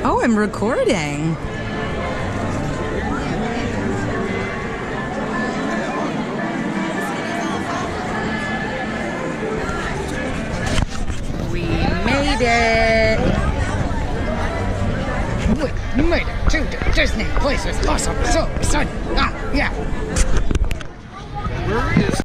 Oh, I'm recording. We made it. We made it to the Disney place. It's awesome. So excited. Yeah. Where is...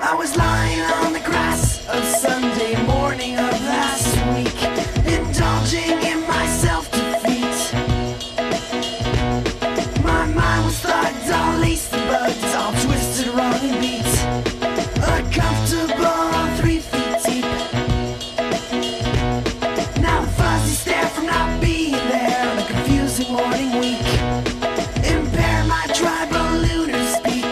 I was lying on the grass of Sunday morning of last week, indulging in my self-defeat. My mind was thugged, all laced and bugged, all twisted, wrong and beat. Uncomfortable, 3 feet deep. Now the fuzzy stare from not being there on a confusing morning week impair my tribal lunar speak.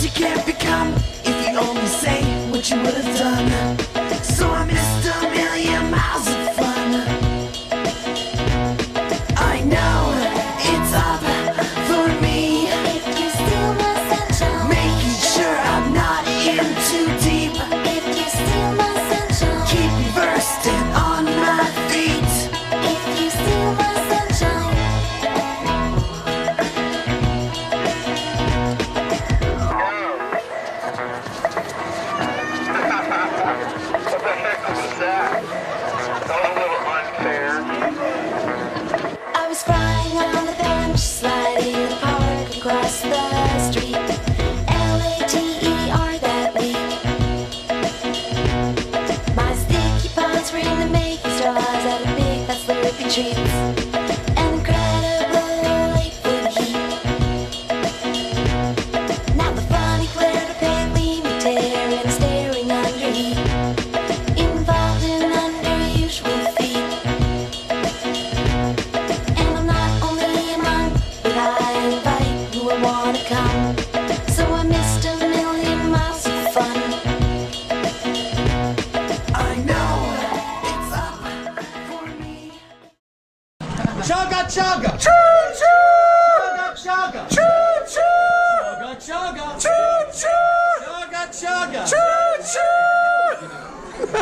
You can't become if you only say what you would have done. So I missed a million miles of fun. I know it's up for me. If you steal my sunshine, Making sure I'm not in too deep. if you steal my sunshine, Keep me versed and on my feet. if you steal my sunshine, What the heck was that? That was a little unfair. I was flying on the bench, sliding in the park across the street. Later that week. My sticky paws were in the making straws out of big fat slurpy treats. An incredible food heat. Now the funny flare to pale me tearing, staring under heat, involved in unusual feet. And I'm not only a monk, but I invite who I wanna come. So I missed a million miles of fun. I know it's up for me. Chugga chugga! Choo choo! Chugga chugga! Choo choo! Chugga chugga! Choo choo! Chugga chugga! Choo choo! Go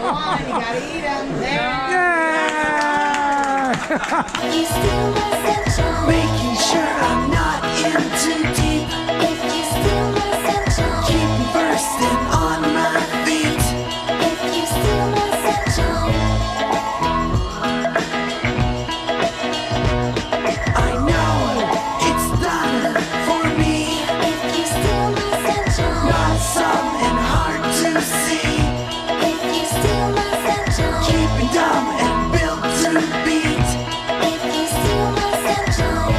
on, you gotta eat them. There. Yeah! If you steal my sunshine, Making sure I'm not in too deep. if you steal my sunshine, Keep me versed and on my feet. if you steal my sunshine, I know it's done for me. if you steal my sunshine, Not some and hard to see. if you steal my sunshine, Keeping dumb and built to beat. if you steal my sunshine,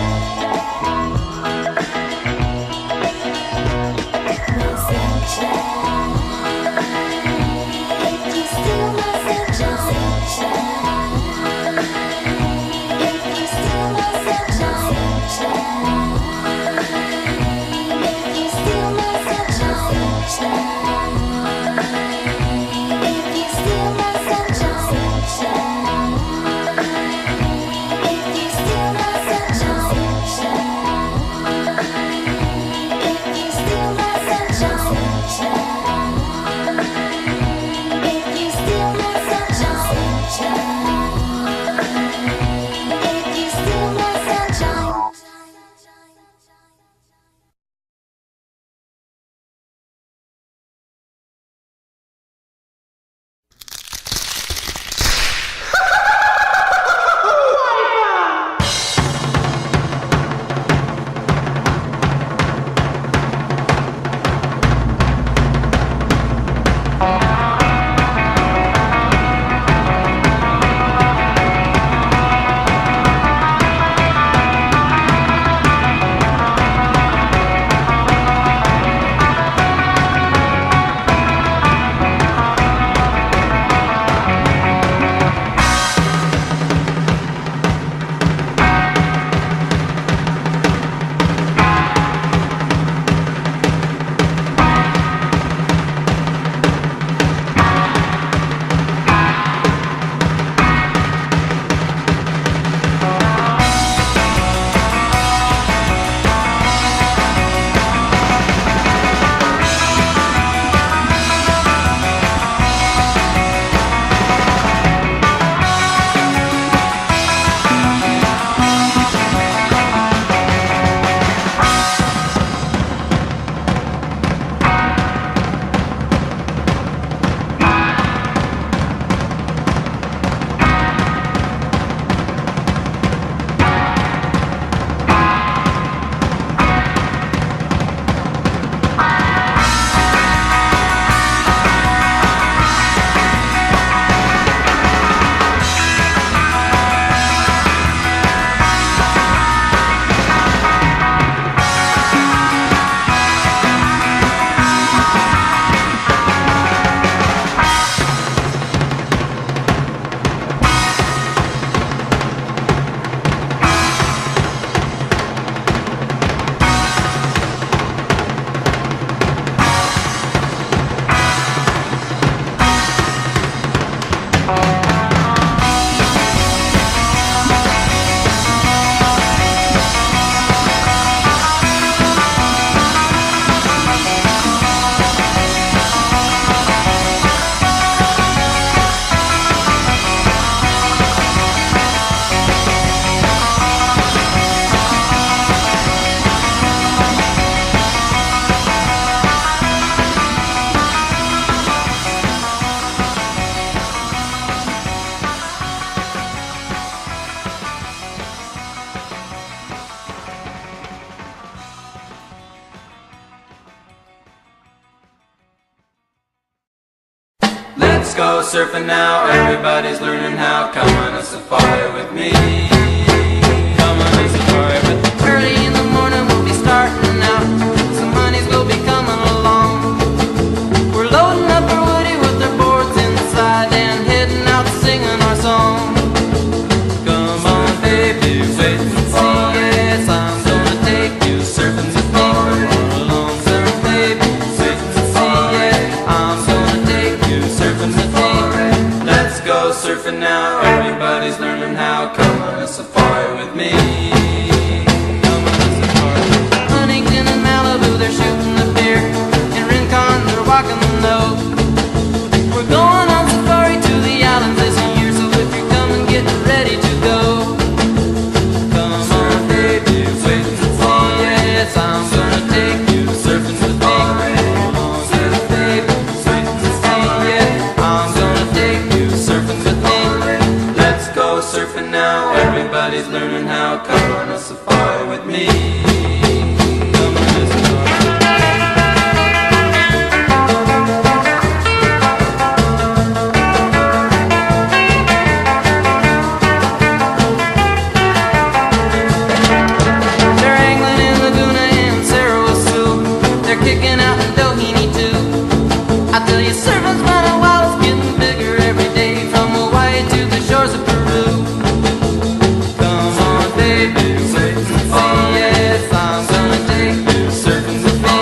Let's go surfing now, everybody's learning how. Come on a safari with me. Come on a safari with me. Early in the morning we'll be starting out. Some honeys will be coming along. We're loading up our woody with our boards inside and heading out singing our song. Come on baby, wait and see. Yes, I'm gonna take you surfing with me. Come on along, surf baby, wait and see. Yeah, I'm gonna take you surfing with me. Let's go surfing now, everybody's learning how. Come on a safari with me. Come on a safari. Huntington and Malibu, they're shooting the beer. In Rincon, they're walking the nose. We're going on safari to the islands this year, so if you're coming, get ready to go. Come on baby, wait and see. Yes, I'm gonna take you surfing with me. Come on baby, wait and see. Yeah, I'm gonna take you surfing with me. Let's go surfing now, everybody's learning how. Come on a safari with me. Come on a safari. They're angling in Laguna and Sarasoo. They're kicking out in Doheny too. I tell you, surfing's running wild, it's getting bigger every day, from Hawaii to the shores of Peru. Come on, baby, wait and see. Yes, I'm gonna take you surfing with me.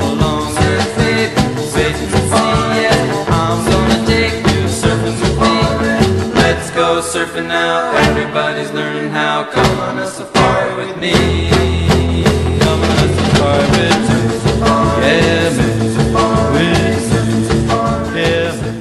Along with baby, wait and see. Yes, I'm gonna take you surfing with me. Let's go surfing now, everybody's learning how. Come on a safari with me. Come on a safari with me. Yeah, man. With me. Yeah, man.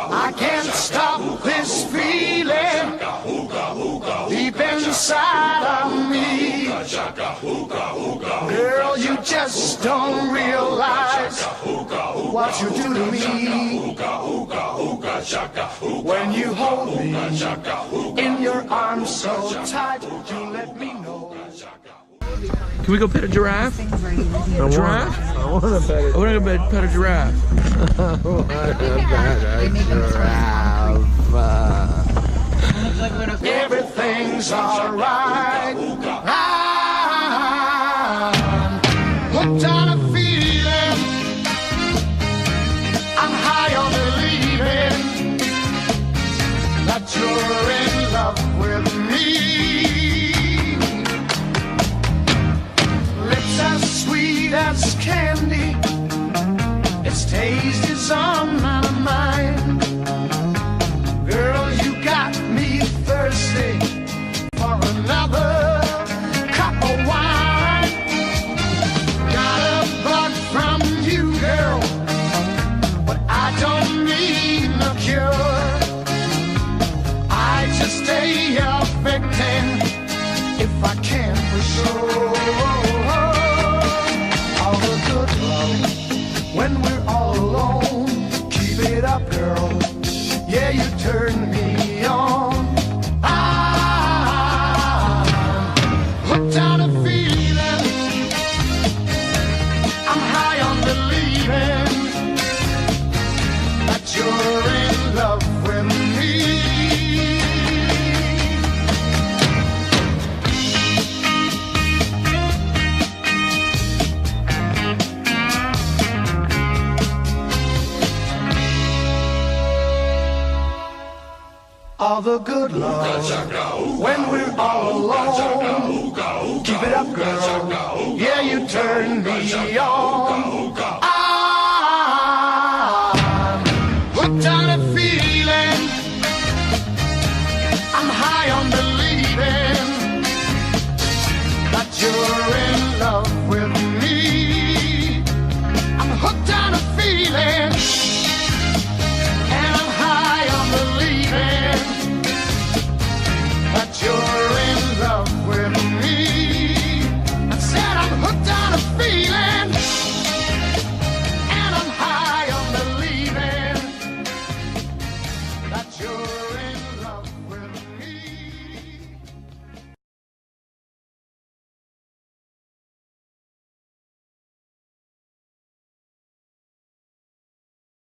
I can't stop this feeling deep inside of me. Girl, you just don't realize what you do to me. When you hold me in your arms so tight, you let me know. Can we go pet a giraffe? A giraffe? I want to pet it. I want to pet a giraffe. Everything's alright. I'm hooked on a feeling. I'm high on believing that you're in love with me. Lips as sweet as candy. Its taste is on my mind. Girl, you got me thirsty for another cup of wine. Got a bug from you, girl, but I don't need no cure. I just stay affecting if I can for sure. All the good love when we're all alone. Keep it up, girl. Yeah, you turn me on. I'm hooked on a feeling. I'm high on believing that you're in love with me. All the good love when we're all alone. Keep it up, girl.